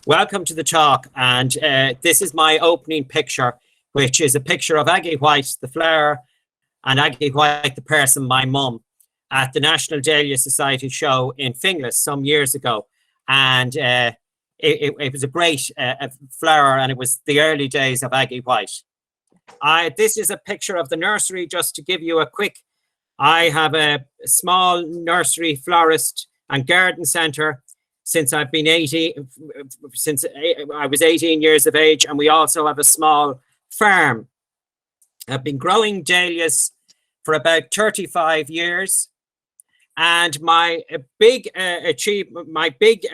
Welcome to the talk, and this is my opening picture, which is a picture of Aggie White, the flower, and Aggie White, the person, my mum, at the National Dahlia Society show in Finglas some years ago. And it was a great flower, and it was the early days of Aggie White. This is a picture of the nursery, just to give you a quick. I have a small nursery, florist, and garden centre since I've been since I was 18 years of age, and we also have a small farm. I've been growing dahlias for about 35 years, and my big achievement, my big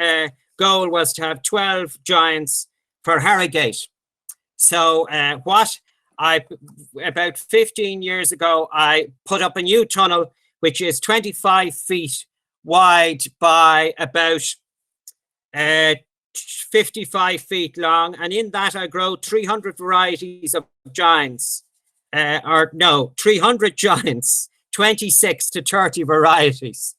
goal was to have 12 giants for Harrogate. So about 15 years ago, I put up a new tunnel, which is 25 feet wide by about 55 feet long, and in that I grow 300 varieties of giants, 300 giants, 26 to 30 varieties.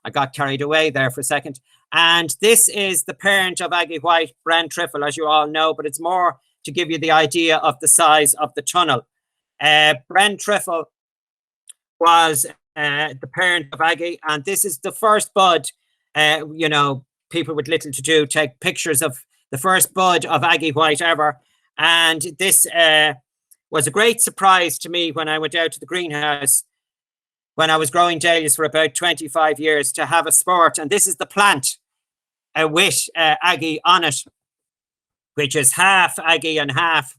I got carried away there for a second. And this is the parent of Aggie White, Bren Trifle, as you all know, but it's more to give you the idea of the size of the tunnel. Bren Trifle was the parent of Aggie, and this is the first bud. People with little to do take pictures of the first bud of Aggie White ever. And this was a great surprise to me when I went out to the greenhouse when I was growing dahlias for about 25 years to have a sport. And this is the plant with Aggie on it, which is half Aggie and half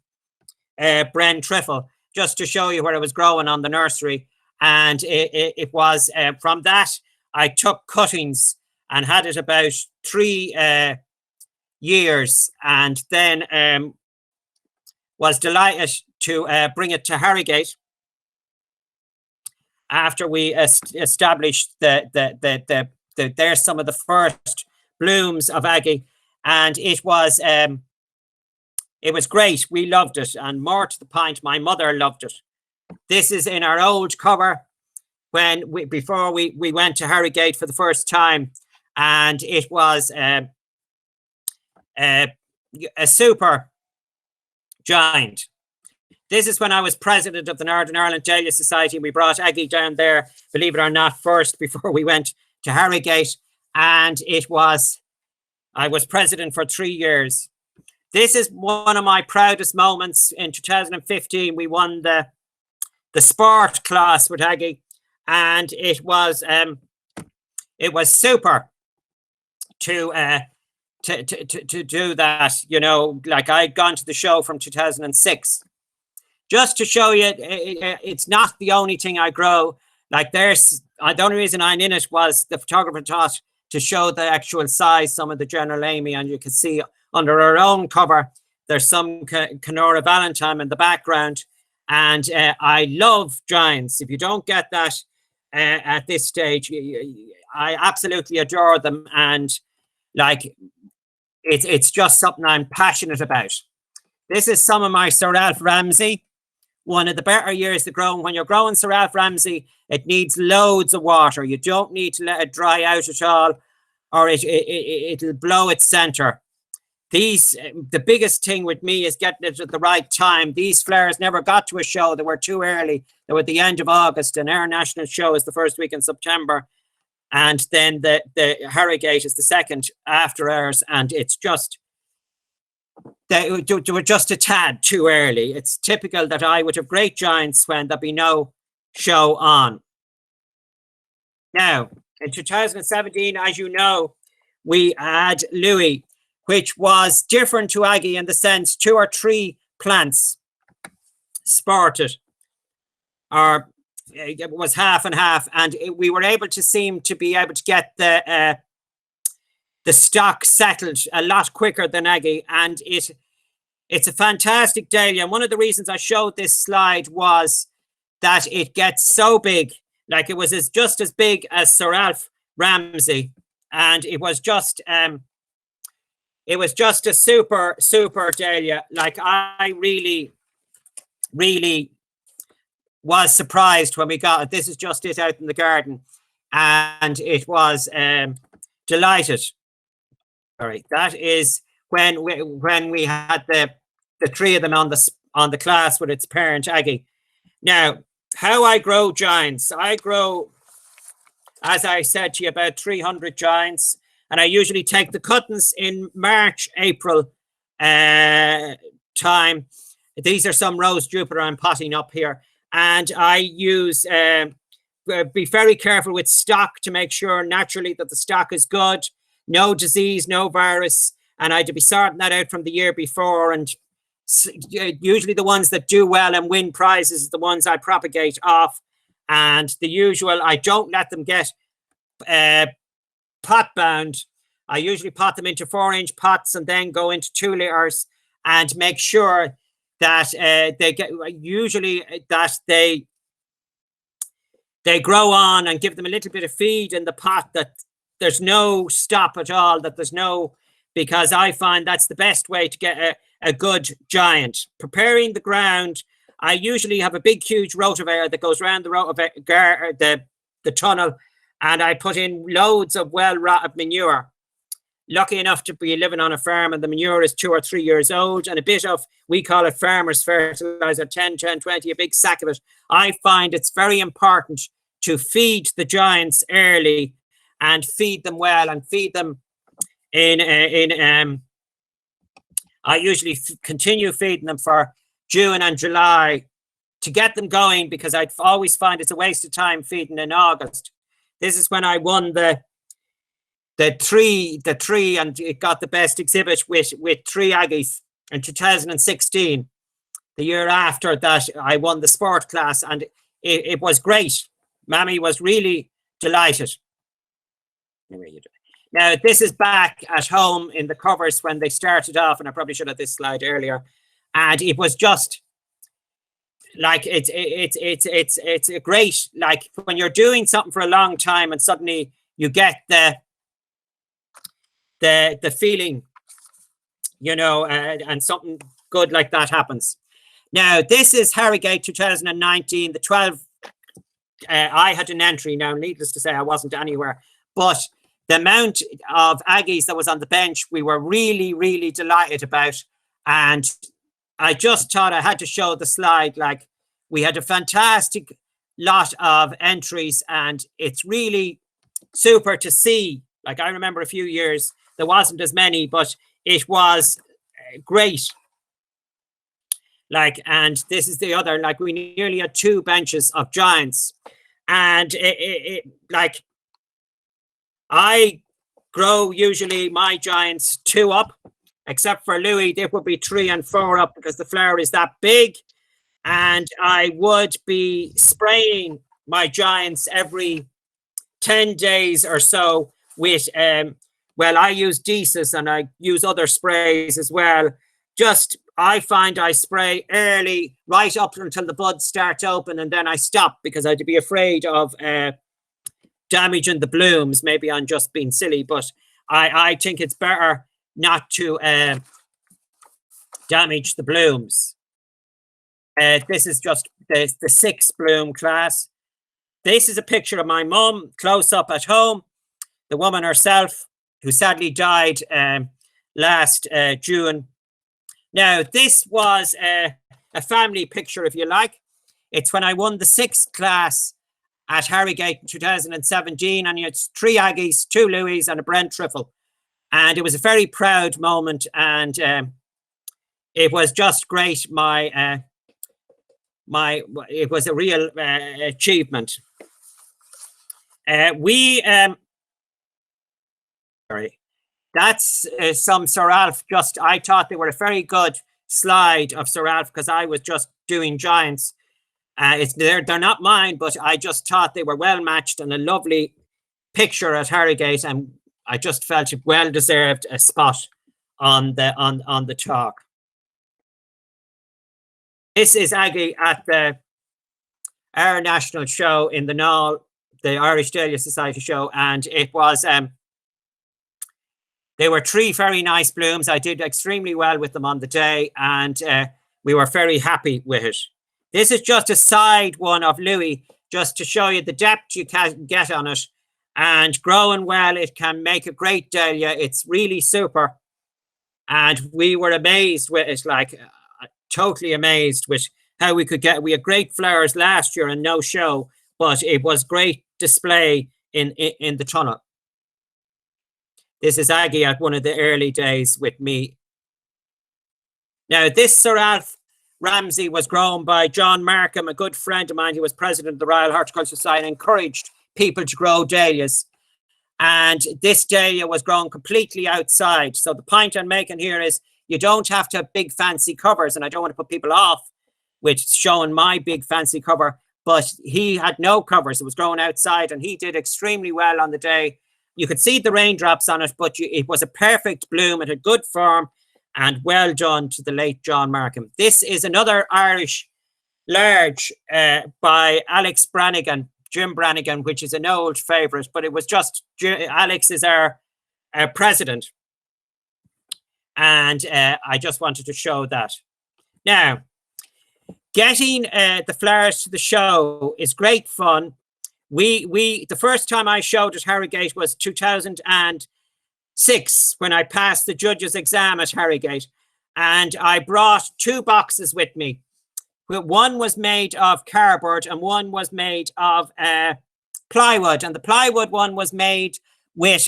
Bren Trifle, just to show you where it was growing on the nursery. And it was from that I took cuttings and had it about 3 years, and then was delighted to bring it to Harrogate after we established there's some of the first blooms of Aggie, and it was great. We loved it, and more to the point, my mother loved it. This is in our old cover before we went to Harrogate for the first time. And it was a super giant. This is when I was president of the Northern Ireland Dahlia Society. We brought Aggie down there, believe it or not, first before we went to Harrogate. And I was president for 3 years. This is one of my proudest moments. In 2015, we won the sport class with Aggie, and it was super to do that. Like I'd gone to the show from 2006, just to show you it's not the only thing I grow. Like the only reason I'm in it was the photographer thought to show the actual size, some of the General Amy, and you can see under our own cover there's some Kenora Valentine in the background. And I love giants. If you don't get that at this stage, I absolutely adore them, and like it's just something I'm passionate about. This is some of my Sir Ralph Ramsey. One of the better years to grow. When you're growing Sir Ralph Ramsey, it needs loads of water. You don't need to let it dry out at all, or it'll blow its center. The biggest thing with me is getting it at the right time. These flowers never got to a show. They were too early. They were at the end of August, and our national show is the first week in September. And then the Harrogate is the second after ours. And it's just, they were just a tad too early. It's typical that I would have great giants when there'd be no show on. Now, in 2017, as you know, we had Louis, which was different to Aggie in the sense 2 or 3 plants sported, or it was half and half, and we were able to get the stock settled a lot quicker than Aggie, and it's a fantastic dahlia. And one of the reasons I showed this slide was that it gets so big. Like it was just as big as Sir Ralph Ramsey, and it was just a super dahlia. Like I really was surprised when we got it. This is just it out in the garden, and it was delighted. All right, that is when we had the three of them on the class with its parent Aggie. Now, how I grow giants, I grow, as I said to you, about 300 giants, and I usually take the cuttings in March, April time. These are some Rose Jupiter I'm potting up here, and I use be very careful with stock to make sure naturally that the stock is good, no disease, no virus, and I had to be sorting that out from the year before. And usually the ones that do well and win prizes are the ones I propagate off, and the usual, I don't let them get pot bound. I usually pot them into 4-inch pots and then go into 2 liters and make sure that they get, usually that they grow on, and give them a little bit of feed in the pot, that there's no stop at all, that there's no, because I find that's the best way to get a good giant. Preparing the ground, I usually have a big, huge rotivator that goes around the rotivator, the tunnel, and I put in loads of well-rotted manure. Lucky enough to be living on a farm, and the manure is 2 or 3 years old, and a bit of, we call it farmer's fertilizer, 10, 20, a big sack of it. I find it's very important to feed the giants early, and feed them well, and feed them I usually continue feeding them for June and July to get them going, because I always find it's a waste of time feeding in August. This is when I won the tree, and it got the best exhibit with 3 Aggies in 2016. The year after that, I won the sport class, and it was great. Mammy was really delighted. Now, this is back at home in the covers when they started off, and I probably should have this slide earlier. And it was just like, it's a great, like when you're doing something for a long time and suddenly you get the feeling, you know, and something good like that happens. Now, this is Harrogate 2019, the 12. I had an entry. Now, needless to say, I wasn't anywhere, but the amount of Aggies that was on the bench, we were really, really delighted about. And I just thought I had to show the slide. Like, we had a fantastic lot of entries, and it's really super to see. Like, I remember a few years, there wasn't as many, but it was great. Like, and this is the other, like, we nearly had 2 benches of giants. And like, I grow usually my giants 2 up, except for Louis, they would be 3 and 4 up because the flower is that big. And I would be spraying my giants every 10 days or so with, well, I use Desus, and I use other sprays as well. Just, I find I spray early, right up until the buds start open, and then I stop, because I'd be afraid of damaging the blooms. Maybe I'm just being silly, but I think it's better not to damage the blooms. This is just the 6 bloom class. This is a picture of my mum close up at home, the woman herself, who sadly died last June. Now, this was a family picture, if you like. It's when I won the 6th class at Harrogate in 2017, and it's 3 Aggies, 2 Louis, and a Brent Trifle. And it was a very proud moment, and it was just great. It was a real achievement. Sorry, that's some Sir Alf. Just, I thought they were a very good slide of Sir Alf, because I was just doing giants. They're not mine, but I just thought they were well matched, and a lovely picture at Harrogate, and I just felt it well deserved a spot on the talk. This is Aggie at our national show in the National, the Irish Dahlia Society show, and it was they were 3 very nice blooms. I did extremely well with them on the day, and we were very happy with it. This is just a side one of Louis, just to show you the depth you can get on it. And growing well, it can make a great dahlia. It's really super. And we were amazed with it, like totally amazed with how we could get. We had great flowers last year and no show, but it was great display in the tunnel. This is Aggie at one of the early days with me. Now, this Sir Alf Ramsey was grown by John Markham, a good friend of mine. He was president of the Royal Horticultural Society and encouraged people to grow dahlias. And this dahlia was grown completely outside. So the point I'm making here is you don't have to have big fancy covers, and I don't want to put people off with showing my big fancy cover, but he had no covers. It was grown outside, and he did extremely well on the day. You could see the raindrops on it, but it was a perfect bloom. It had good form, and well done to the late John Markham. This is another Irish large by Alex Brannigan, Jim Brannigan, which is an old favourite, but it was just, Alex is our president. And I just wanted to show that. Now, getting the flowers to the show is great fun. The first time I showed at Harrogate was 2006 when I passed the judge's exam at Harrogate, and I brought 2 boxes with me. One was made of cardboard and one was made of plywood, and the plywood one was made with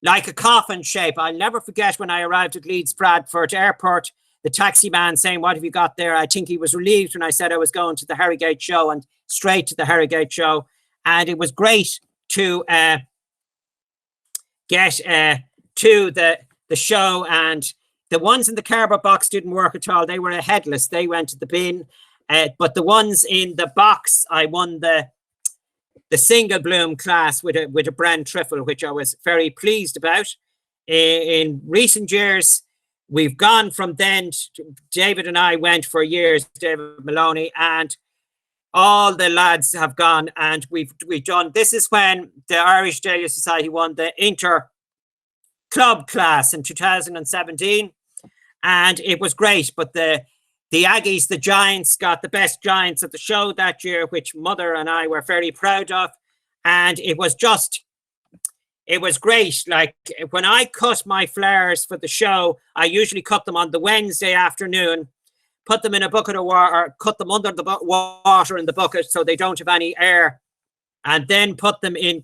like a coffin shape. I'll never forget when I arrived at Leeds Bradford Airport, the taxi man saying, "What have you got there?" I think he was relieved when I said I was going to the Harrogate show, and straight to the Harrogate show. And it was great to get to the show. And the ones in the cardboard box didn't work at all. They were headless. They went to the bin. But the ones in the box, I won the single bloom class with a brand trifle, which I was very pleased about. In recent years, we've gone from then. David and I went for years, David Maloney, and all the lads have gone, and we've done. This is when the Irish Dahlia Society won the inter club class in 2017, and it was great. But the Aggies, the Giants, got the best Giants at the show that year, which Mother and I were very proud of. And it was great. Like when I cut my flowers for the show, I usually cut them on the Wednesday afternoon, put them in a bucket of water, cut them under the water in the bucket so they don't have any air, and then put them in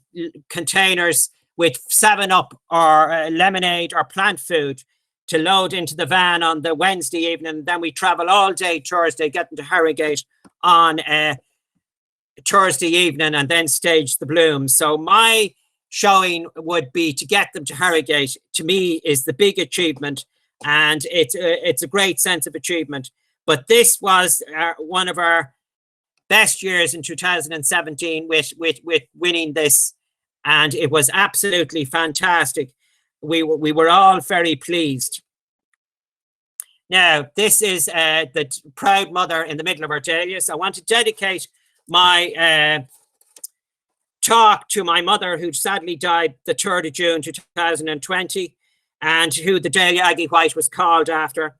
containers with 7-Up or lemonade or plant food to load into the van on the Wednesday evening. Then we travel all day Thursday, getting to Harrogate on Thursday evening, and then stage the blooms. So my showing would be to get them to Harrogate. To me, is the big achievement, and it's a great sense of achievement. But this was one of our best years in 2017 with winning this, and it was absolutely fantastic. We were all very pleased. Now, this is the proud mother in the middle of our dahlias. I want to dedicate my talk to my mother, who sadly died the 3rd of June 2020, and who the Dahlia Aggie White was called after.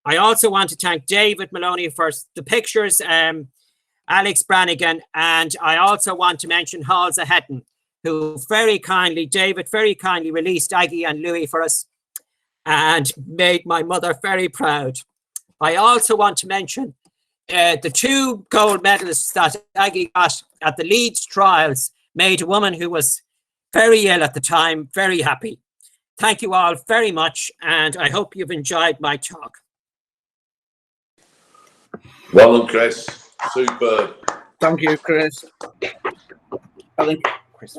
I also want to thank David Maloney for the pictures, Alex Brannigan, and I also want to mention Halsa Hetton, who David very kindly released Aggie and Louis for us and made my mother very proud. I also want to mention the 2 gold medalists that Aggie got at the Leeds trials made a woman who was very ill at the time very happy. Thank you all very much, and I hope you've enjoyed my talk. Well done, Chris. Superb. Thank you, Chris. I think Chris.